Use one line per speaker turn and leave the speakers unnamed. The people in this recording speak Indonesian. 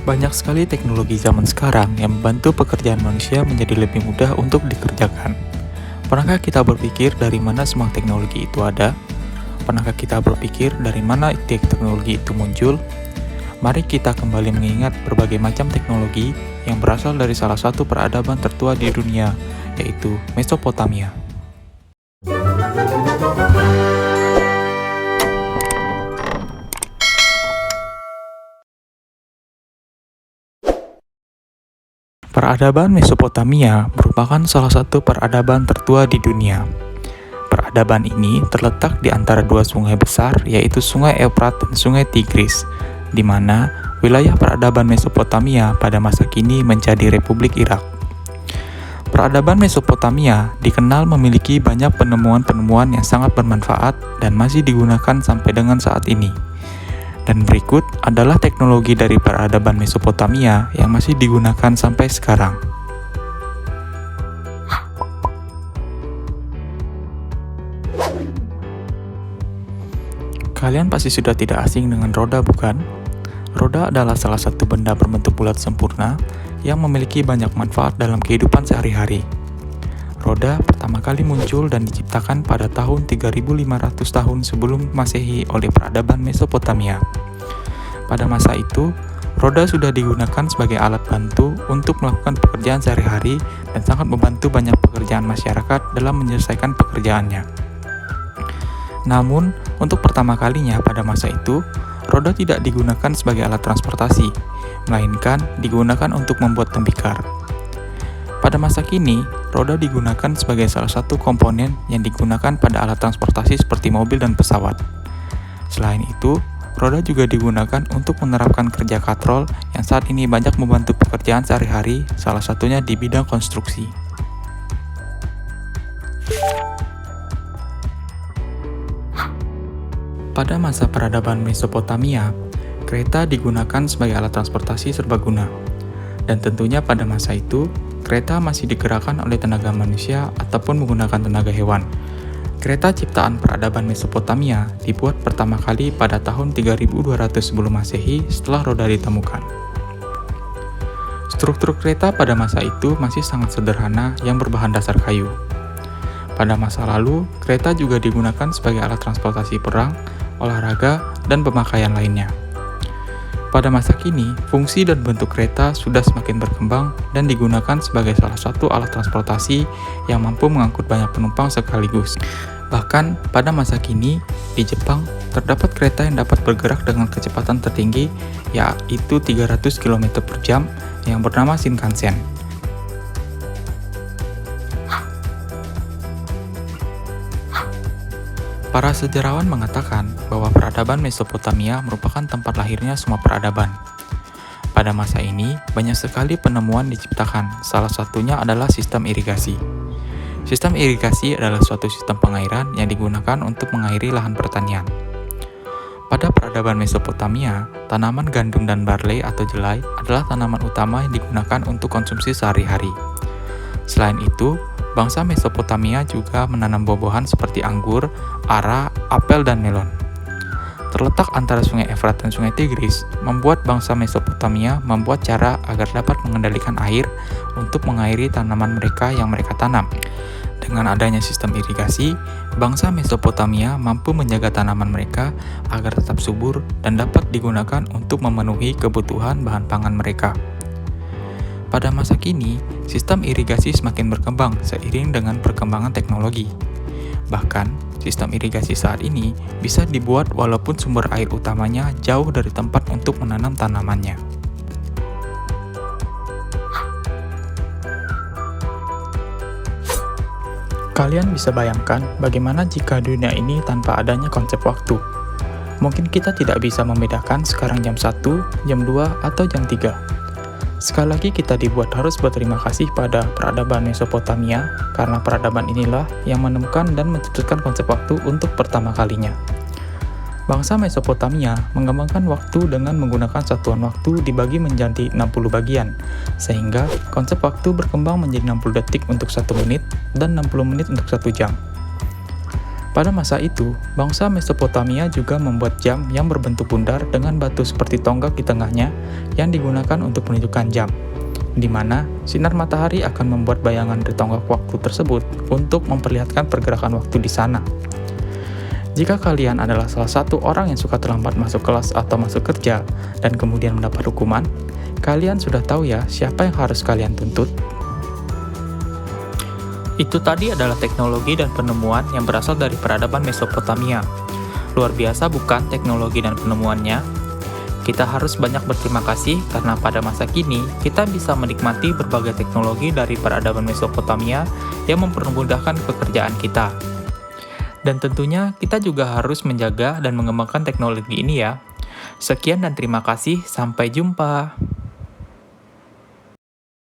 Banyak sekali teknologi zaman sekarang yang membantu pekerjaan manusia menjadi lebih mudah untuk dikerjakan. Pernahkah kita berpikir dari mana semua teknologi itu ada? Pernahkah kita berpikir dari mana teknologi itu muncul? Mari kita kembali mengingat berbagai macam teknologi yang berasal dari salah satu peradaban tertua di dunia, yaitu Mesopotamia. Peradaban Mesopotamia merupakan salah satu peradaban tertua di dunia. Peradaban ini terletak di antara dua sungai besar, yaitu Sungai Efrat dan Sungai Tigris, di mana wilayah peradaban Mesopotamia pada masa kini menjadi Republik Irak. Peradaban Mesopotamia dikenal memiliki banyak penemuan-penemuan yang sangat bermanfaat dan masih digunakan sampai dengan saat ini. Dan berikut adalah teknologi dari peradaban Mesopotamia yang masih digunakan sampai sekarang. Kalian pasti sudah tidak asing dengan roda, bukan? Roda adalah salah satu benda berbentuk bulat sempurna yang memiliki banyak manfaat dalam kehidupan sehari-hari. Roda pertama kali muncul dan diciptakan pada tahun 3500 tahun sebelum Masehi oleh peradaban Mesopotamia. Pada masa itu, roda sudah digunakan sebagai alat bantu untuk melakukan pekerjaan sehari-hari dan sangat membantu banyak pekerjaan masyarakat dalam menyelesaikan pekerjaannya. Namun, untuk pertama kalinya pada masa itu, roda tidak digunakan sebagai alat transportasi, melainkan digunakan untuk membuat tembikar. Pada masa kini, roda digunakan sebagai salah satu komponen yang digunakan pada alat transportasi seperti mobil dan pesawat. Selain itu, roda juga digunakan untuk menerapkan kerja katrol yang saat ini banyak membantu pekerjaan sehari-hari, salah satunya di bidang konstruksi. Pada masa peradaban Mesopotamia, kereta digunakan sebagai alat transportasi serbaguna. Dan tentunya pada masa itu, kereta masih digerakkan oleh tenaga manusia ataupun menggunakan tenaga hewan. Kereta ciptaan peradaban Mesopotamia dibuat pertama kali pada tahun 3200 sebelum Masehi setelah roda ditemukan. Struktur kereta pada masa itu masih sangat sederhana yang berbahan dasar kayu. Pada masa lalu, kereta juga digunakan sebagai alat transportasi perang, olahraga, dan pemakaian lainnya. Pada masa kini, fungsi dan bentuk kereta sudah semakin berkembang dan digunakan sebagai salah satu alat transportasi yang mampu mengangkut banyak penumpang sekaligus. Bahkan, pada masa kini, di Jepang, terdapat kereta yang dapat bergerak dengan kecepatan tertinggi, yaitu 300 km per jam, yang bernama Shinkansen. Para sejarawan mengatakan bahwa peradaban Mesopotamia merupakan tempat lahirnya semua peradaban. Pada masa ini, banyak sekali penemuan diciptakan, salah satunya adalah sistem irigasi. Sistem irigasi adalah suatu sistem pengairan yang digunakan untuk mengairi lahan pertanian. Pada peradaban Mesopotamia, tanaman gandum dan barley atau jelai adalah tanaman utama yang digunakan untuk konsumsi sehari-hari. Selain itu, bangsa Mesopotamia juga menanam buah-buahan seperti anggur, ara, apel, dan melon. Terletak antara Sungai Efrat dan Sungai Tigris, membuat bangsa Mesopotamia membuat cara agar dapat mengendalikan air untuk mengairi tanaman mereka yang mereka tanam. Dengan adanya sistem irigasi, bangsa Mesopotamia mampu menjaga tanaman mereka agar tetap subur dan dapat digunakan untuk memenuhi kebutuhan bahan pangan mereka. Pada masa kini, sistem irigasi semakin berkembang seiring dengan perkembangan teknologi. Bahkan, sistem irigasi saat ini bisa dibuat walaupun sumber air utamanya jauh dari tempat untuk menanam tanamannya. Kalian bisa bayangkan bagaimana jika dunia ini tanpa adanya konsep waktu. Mungkin kita tidak bisa membedakan sekarang jam 1, jam 2, atau jam 3. Sekali lagi kita dibuat harus berterima kasih pada peradaban Mesopotamia karena peradaban inilah yang menemukan dan mencetuskan konsep waktu untuk pertama kalinya. Bangsa Mesopotamia mengembangkan waktu dengan menggunakan satuan waktu dibagi menjadi 60 bagian, sehingga konsep waktu berkembang menjadi 60 detik untuk 1 menit dan 60 menit untuk 1 jam. Pada masa itu, bangsa Mesopotamia juga membuat jam yang berbentuk bundar dengan batu seperti tonggak di tengahnya yang digunakan untuk menunjukkan jam, di mana sinar matahari akan membuat bayangan di tonggak waktu tersebut untuk memperlihatkan pergerakan waktu di sana. Jika kalian adalah salah satu orang yang suka terlambat masuk kelas atau masuk kerja dan kemudian mendapat hukuman, kalian sudah tahu ya siapa yang harus kalian tuntut? Itu tadi adalah teknologi dan penemuan yang berasal dari peradaban Mesopotamia. Luar biasa bukan teknologi dan penemuannya? Kita harus banyak berterima kasih karena pada masa kini kita bisa menikmati berbagai teknologi dari peradaban Mesopotamia yang mempermudahkan pekerjaan kita. Dan tentunya kita juga harus menjaga dan mengembangkan teknologi ini ya. Sekian dan terima kasih, sampai jumpa.